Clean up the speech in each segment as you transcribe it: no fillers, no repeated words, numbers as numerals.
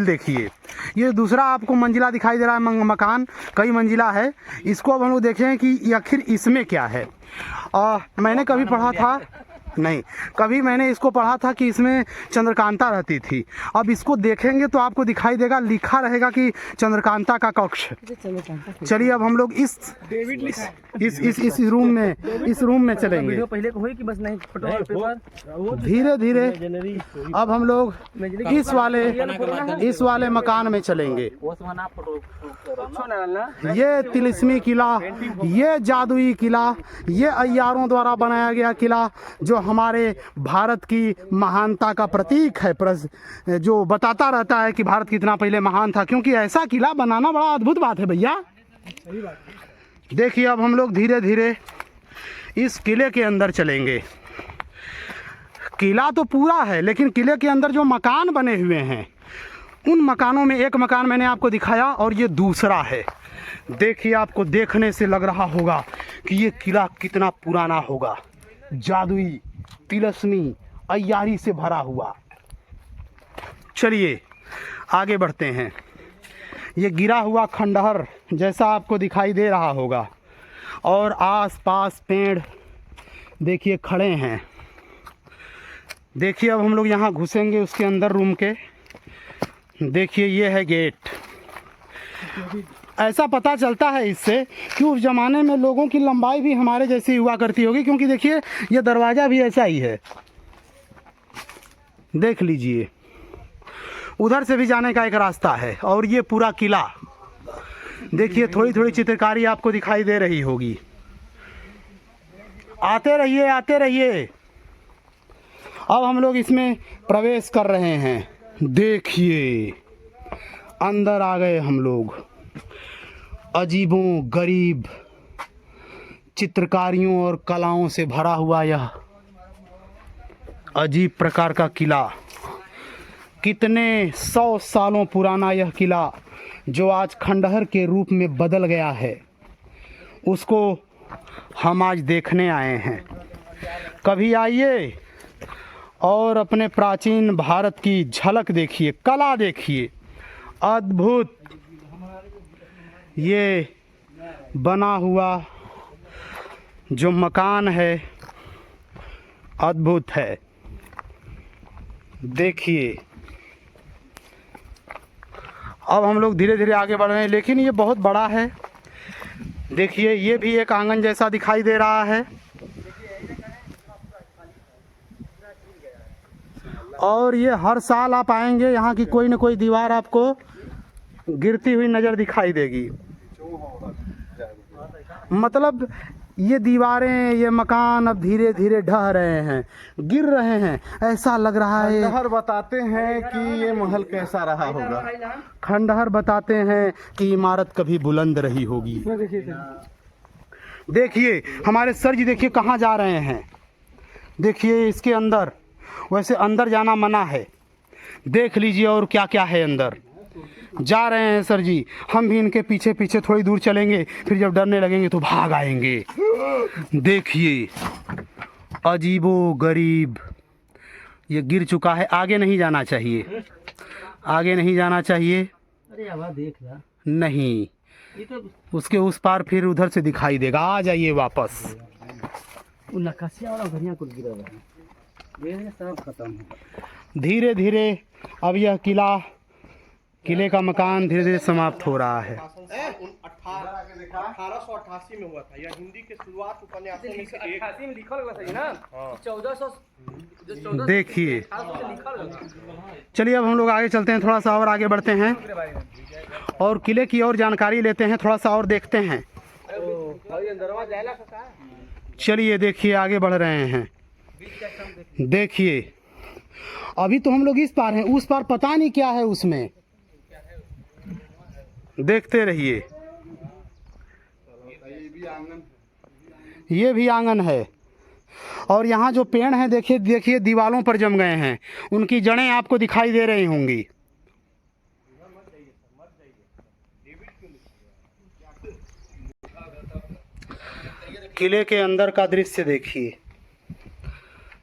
Grill देखिए। ये दूसरा आपको मंजिला दिखाई दे रहा है, मकान कई मंजिला है। इसको अब हम लोग देखें कि आखिर इसमें क्या है। मैंने कभी पढ़ा था, नहीं कभी मैंने इसको पढ़ा था कि इसमें चंद्रकांता रहती थी। अब इसको देखेंगे तो आपको दिखाई देगा, लिखा रहेगा कि चंद्रकांता का कक्ष। चलिए अब हम लोग इस रूम में चलेंगे। धीरे धीरे अब हम लोग इस वाले मकान में चलेंगे। ये तिलिस्मी किला, ये जादुई किला, ये अय्यारों द्वारा बनाया गया किला जो हमारे भारत की महानता का प्रतीक है, जो बताता रहता है कि भारत कितना पहले महान था। क्योंकि ऐसा किला बनाना बड़ा अद्भुत बात है भैया। देखिए अब हम लोग धीरे धीरे इस किले के अंदर चलेंगे। किला तो पूरा है, लेकिन किले के अंदर जो मकान बने हुए हैं, उन मकानों में एक मकान मैंने आपको दिखाया और ये दूसरा है। देखिए आपको देखने से लग रहा होगा कि ये किला कितना पुराना होगा, जादुई, तिलिस्मी, अय्यारी से भरा हुआ। चलिए आगे बढ़ते हैं। ये गिरा हुआ खंडहर जैसा आपको दिखाई दे रहा होगा और आस-पास पेड़ देखिए खड़े हैं। देखिए अब हम लोग यहाँ घुसेंगे उसके अंदर रूम के। देखिए ये है गेट। ऐसा पता चलता है इससे कि उस ज़माने में लोगों की लंबाई भी हमारे जैसी हुआ करती होगी, क्योंकि देखिए ये दरवाज़ा भी ऐसा ही है। देख लीजिए, उधर से भी जाने का एक रास्ता है। और ये पूरा किला देखिए, थोड़ी थोड़ी चित्रकारी आपको दिखाई दे रही होगी। आते रहिए आते रहिए। अब हम लोग इसमें प्रवेश कर रहे हैं। देखिए अंदर आ गए हम लोग। अजीबों गरीब चित्रकारियों और कलाओं से भरा हुआ यह अजीब प्रकार का किला, कितने 100 सालों पुराना यह किला जो आज खंडहर के रूप में बदल गया है, उसको हम आज देखने आए हैं। कभी आइए और अपने प्राचीन भारत की झलक देखिए, कला देखिए, अद्भुत। ये बना हुआ जो मकान है अद्भुत है। देखिए अब हम लोग धीरे धीरे आगे बढ़ रहे हैं, लेकिन ये बहुत बड़ा है। देखिए ये भी एक आंगन जैसा दिखाई दे रहा है और ये हर साल आप आएंगे यहाँ की कोई न कोई दीवार आपको गिरती हुई नज़र दिखाई देगी। मतलब ये दीवारें, ये मकान अब धीरे धीरे ढह रहे हैं, गिर रहे हैं, ऐसा लग रहा है। खंडहर बताते हैं कि ये महल कैसा रहा होगा। खंडहर बताते हैं कि इमारत कभी बुलंद रही होगी। देखिए हमारे सर जी, देखिए कहाँ जा रहे हैं। देखिए इसके अंदर, वैसे अंदर जाना मना है। देख लीजिए और क्या क्या है अंदर। जा रहे हैं सर जी, हम भी इनके पीछे पीछे थोड़ी दूर चलेंगे, फिर जब डरने लगेंगे तो भाग आएंगे। देखिए अजीबो गरीब, ये गिर चुका है। आगे नहीं जाना चाहिए, आगे नहीं जाना चाहिए। अरे अब देख ला, नहीं ये तो उसके उस पार फिर उधर से दिखाई देगा। आ जाइए वापस। वो नक्काशिया वाला घरिया कुल गिरा हुआ है, ये सब खत्म है। धीरे धीरे अब यह किले का मकान धीरे धीरे समाप्त हो रहा है। 1888 में हुआ था यह हिंदी के शुरुआत उपन्यासों में से एक। 88 में लिखल गया सही ना, 1400 देखिए चलिए अब हम लोग आगे चलते हैं, थोड़ा सा और आगे बढ़ते हैं और किले की और जानकारी लेते हैं, थोड़ा सा और देखते हैं। चलिए देखिए आगे बढ़ रहे हैं। देखिए अभी तो हम लोग इस पार हैं, उस पार पता नहीं क्या है उसमें। देखते रहिए। ये भी आंगन है और यहाँ जो पेड़ हैं देखिए देखिए दीवारों पर जम गए हैं, उनकी जड़ें आपको दिखाई दे रही होंगी। किले के अंदर का दृश्य देखिए,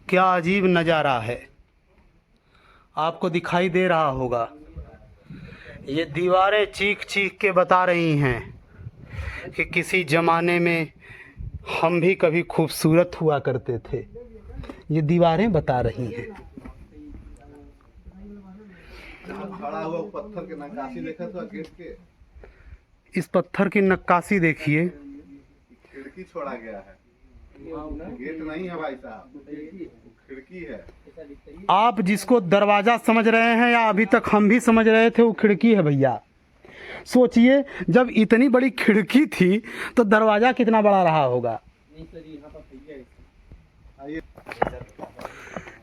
क्या अजीब नज़ारा है, आपको दिखाई दे रहा होगा। ये दीवारें चीख चीख के बता रही हैं कि किसी ज़माने में हम भी कभी खूबसूरत हुआ करते थे। ये दीवारें बता रही हैं। खड़ा हुआ पत्थर के नक्काशी देखा था गेट के, इस पत्थर की नक्काशी देखिए। खिड़की छोड़ा गया है, गेट नहीं है भाई साहब, खिड़की है। आप जिसको दरवाज़ा समझ रहे हैं या अभी तक हम भी समझ रहे थे वो खिड़की है भैया। सोचिए जब इतनी बड़ी खिड़की थी तो दरवाज़ा कितना बड़ा रहा होगा।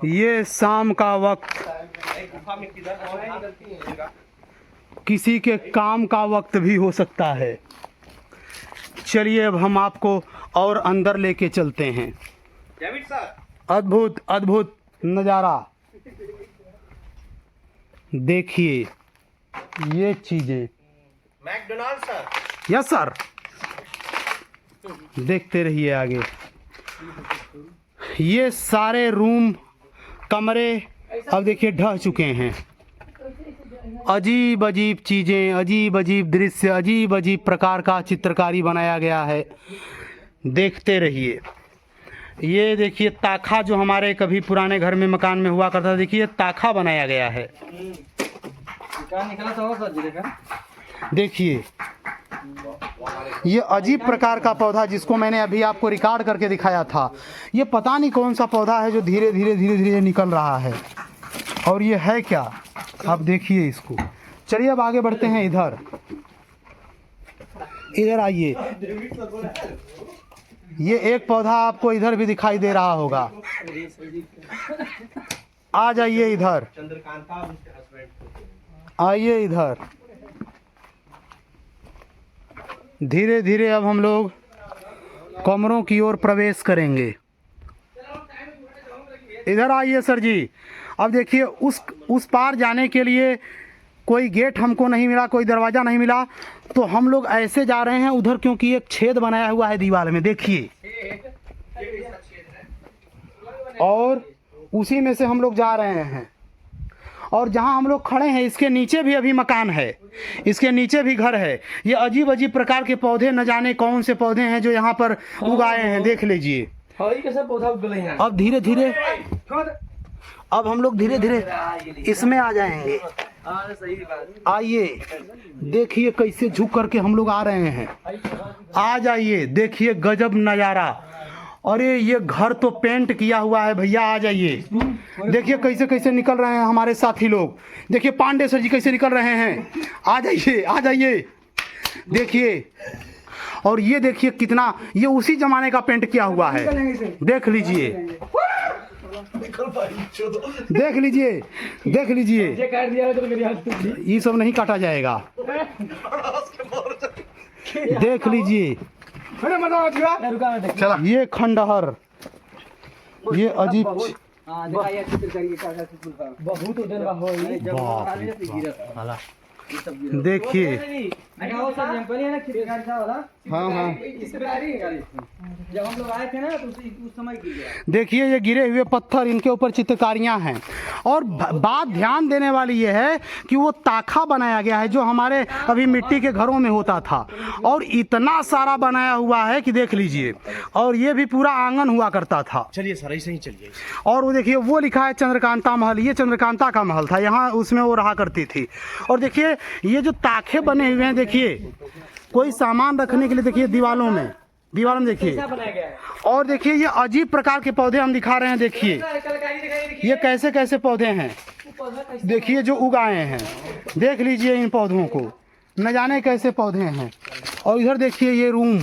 ये शाम का वक्त गुफा में किधर किसी के काम का वक्त भी हो सकता है। चलिए अब हम आपको और अंदर लेके चलते हैं। डेविड सर, अद्भुत अद्भुत नज़ारा देखिए, ये चीज़ें। McDonald sir. यस सर, देखते रहिए आगे। ये सारे रूम कमरे अब देखिए ढह चुके हैं। अजीब अजीब चीज़ें, अजीब अजीब दृश्य, अजीब अजीब प्रकार का चित्रकारी बनाया गया है। देखते रहिए। ये देखिए ताखा जो हमारे कभी पुराने घर में मकान में हुआ करता था, देखिए ताखा बनाया गया है। निकला था वो सर जी देखा। देखिए ये अजीब प्रकार का पौधा जिसको मैंने अभी आपको रिकॉर्ड करके दिखाया था, ये पता नहीं कौन सा पौधा है जो धीरे धीरे धीरे धीरे निकल रहा है। और ये है क्या, आप देखिए इसको। चलिए अब आगे बढ़ते हैं। इधर इधर आइए। ये एक पौधा आपको इधर भी दिखाई दे रहा होगा। आ जाइए इधर, चंद्रकांता और उसके हस्बैंड। आइए इधर। धीरे धीरे अब हम लोग कमरों की ओर प्रवेश करेंगे। इधर आइए सर जी। अब देखिए उस पार जाने के लिए कोई गेट हमको नहीं मिला, कोई दरवाज़ा नहीं मिला, तो हम लोग ऐसे जा रहे हैं उधर, क्योंकि एक छेद बनाया हुआ है दीवार में, देखिए। और उसी में से हम लोग जा रहे हैं। और जहां हम लोग खड़े हैं इसके नीचे भी अभी मकान है, इसके नीचे भी घर है। ये अजीब अजीब प्रकार के पौधे, न जाने कौन से पौधे हैं जो यहाँ पर उगाए हैं, देख लीजिए। अब धीरे धीरे अब हम लोग धीरे धीरे इसमें आ जाएंगे। आइए देखिए कैसे झुक करके हम लोग आ रहे हैं। आ जाइए, देखिए गजब नज़ारा। अरे ये घर तो पेंट किया हुआ है भैया। आ जाइए, देखिए कैसे कैसे निकल रहे हैं हमारे साथी लोग। देखिए पांडे सर जी कैसे निकल रहे हैं। आ जाइए आ जाइए, देखिए। और ये देखिए कितना, ये उसी जमाने का पेंट किया हुआ है, देख लीजिए, देख लीजिए, देख लीजिए। ये सब नहीं काटा जाएगा, देख लीजिए। चला, ये खंडहर, ये अजीब देखिए। हाँ हाँ, जब हम लोग आए थे ना तो उस समय देखिए ये गिरे हुए पत्थर, इनके ऊपर चित्रकारियां हैं। और बात ध्यान देने वाली ये है कि वो ताखा बनाया गया है जो हमारे अभी मिट्टी के घरों में होता था, और इतना सारा बनाया हुआ है कि देख लीजिए। और ये भी पूरा आंगन हुआ करता था। चलिए सर, ऐसे ही चलिए। और वो देखिए वो लिखा है चंद्रकांता महल, ये चंद्रकांता का महल था, यहाँ उसमें वो रहा करती थी। और देखिए ये जो ताखे बने हुए हैं, देखिए कोई सामान रखने के लिए, देखिए दीवारों में देखिए। और देखिए ये अजीब प्रकार के पौधे हम दिखा रहे हैं, देखिए ये कैसे कैसे पौधे हैं, देखिए जो उगाए हैं, देख लीजिए इन पौधों को, न जाने कैसे पौधे हैं। और इधर देखिए ये रूम,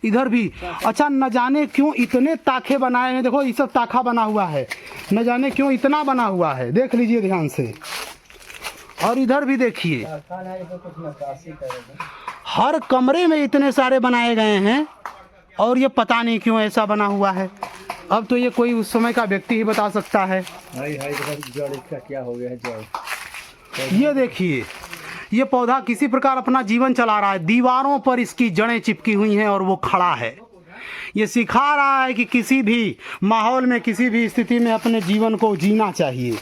इधर भी। अच्छा, न जाने क्यों इतने ताखे बनाए हैं, देखो ये सब ताखा बना हुआ है, न जाने क्यों इतना बना हुआ है, देख लीजिए ध्यान से। और इधर भी देखिए, हर कमरे में इतने सारे बनाए गए हैं, और ये पता नहीं क्यों ऐसा बना हुआ है। अब तो ये कोई उस समय का व्यक्ति ही बता सकता है। क्या हो गया है। ये देखिए ये पौधा किसी प्रकार अपना जीवन चला रहा है, दीवारों पर इसकी जड़ें चिपकी हुई हैं और वो खड़ा है। ये सिखा रहा है कि किसी भी माहौल में, किसी भी स्थिति में अपने जीवन को जीना चाहिए।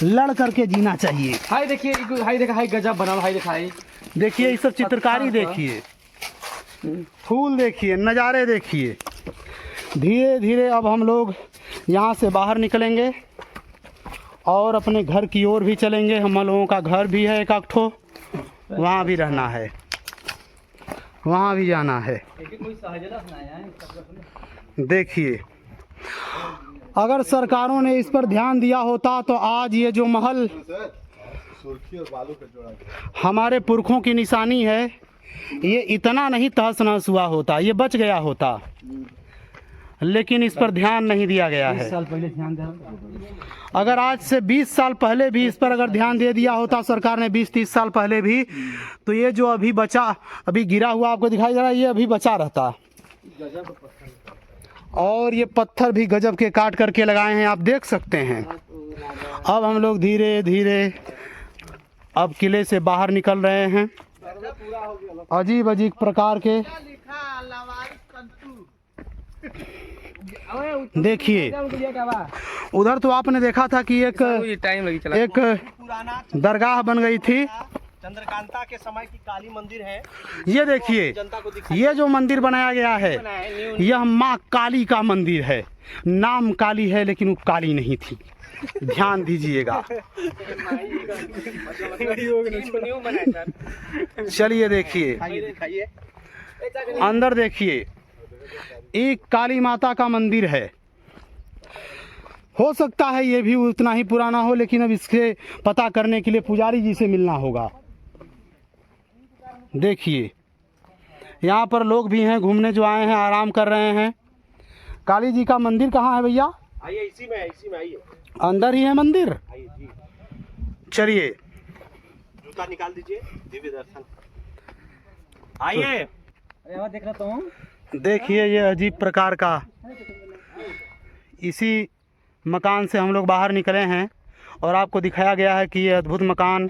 लड़ करके जीना चाहिए। हाय देखिए, हाय देखा, हाय गजब बना हुआ, हाय देखा, हाय देखिए ये सब चित्रकारी देखिए, फूल देखिए, नज़ारे देखिए। धीरे धीरे अब हम लोग यहाँ से बाहर निकलेंगे और अपने घर की ओर भी चलेंगे। हम लोगों का घर भी है एक ठो, वहाँ भी रहना है, वहाँ भी जाना है। देखिए अगर सरकारों ने इस पर ध्यान दिया होता तो आज ये जो महल सुर्खी और बालू का जोड़ा गया। हमारे पुरखों की निशानी है, ये इतना नहीं तहस नहस हुआ होता, ये बच गया होता, लेकिन इस पर ध्यान नहीं दिया गया है। 20 साल पहले ध्यान दे। अगर आज से 20 साल पहले भी इस पर अगर ध्यान दे दिया होता सरकार ने, 20-30 साल पहले भी, तो ये जो अभी बचा, अभी गिरा हुआ आपको दिखाई दे रहा है, ये अभी बचा रहता। और ये पत्थर भी गजब के काट करके लगाए हैं, आप देख सकते हैं। अब हम लोग धीरे धीरे अब किले से बाहर निकल रहे हैं। अजीब अजीब प्रकार के देखिए, उधर तो आपने देखा था कि एक पुराना दरगाह बन गई थी। चंद्रकांता के समय की काली मंदिर है। ये देखिए, जनता को दिखाई ये जो मंदिर बनाया गया है, यह माँ काली का मंदिर है। नाम काली है लेकिन वो काली नहीं थी, ध्यान दीजिएगा। चलिए देखिए, दिखाइए। अंदर देखिए, एक काली माता का मंदिर है। हो सकता है ये भी उतना ही पुराना हो, लेकिन अब इसके पता करने के लिए पुजारी जी से मिलना होगा। देखिए यहाँ पर लोग भी हैं, घूमने जो आए हैं, आराम कर रहे हैं। काली जी का मंदिर कहाँ है भैया? आइए, इसी में है, इसी में आइए, अंदर ही है मंदिर। आइए जी। चलिए जूता निकाल दीजिए, दिव्य दर्शन। आइए। देख रहा हूँ। देखिए ये अजीब प्रकार का, इसी मकान से हम लोग बाहर निकले हैं और आपको दिखाया गया है कि ये अद्भुत मकान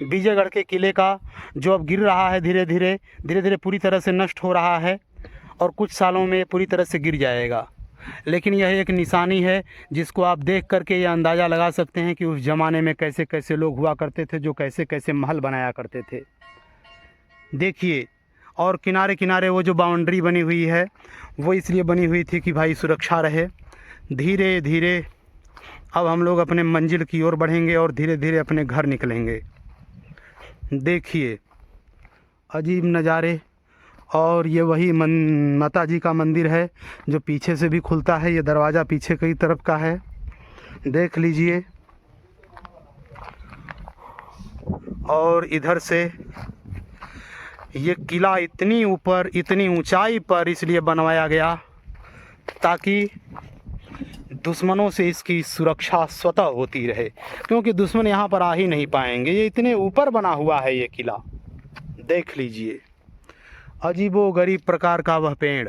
विजयगढ़ के किले का, जो अब गिर रहा है, धीरे धीरे पूरी तरह से नष्ट हो रहा है और कुछ सालों में पूरी तरह से गिर जाएगा। लेकिन यह एक निशानी है जिसको आप देख करके ये अंदाज़ा लगा सकते हैं कि उस ज़माने में कैसे कैसे लोग हुआ करते थे, जो कैसे कैसे महल बनाया करते थे। देखिए, और किनारे किनारे वो जो बाउंड्री बनी हुई है, वो इसलिए बनी हुई थी कि भाई सुरक्षा रहे। धीरे धीरे अब हम लोग अपने मंजिल की ओर बढ़ेंगे और धीरे धीरे अपने घर निकलेंगे। देखिए अजीब नज़ारे। और ये वही माता जी का मंदिर है जो पीछे से भी खुलता है। ये दरवाज़ा पीछे की तरफ का है, देख लीजिए। और इधर से ये किला इतनी ऊपर, इतनी ऊंचाई पर इसलिए बनवाया गया ताकि दुश्मनों से इसकी सुरक्षा स्वतः होती रहे, क्योंकि दुश्मन यहाँ पर आ ही नहीं पाएंगे। ये इतने ऊपर बना हुआ है ये किला, देख लीजिए। अजीबो गरीब प्रकार का वह पेड़।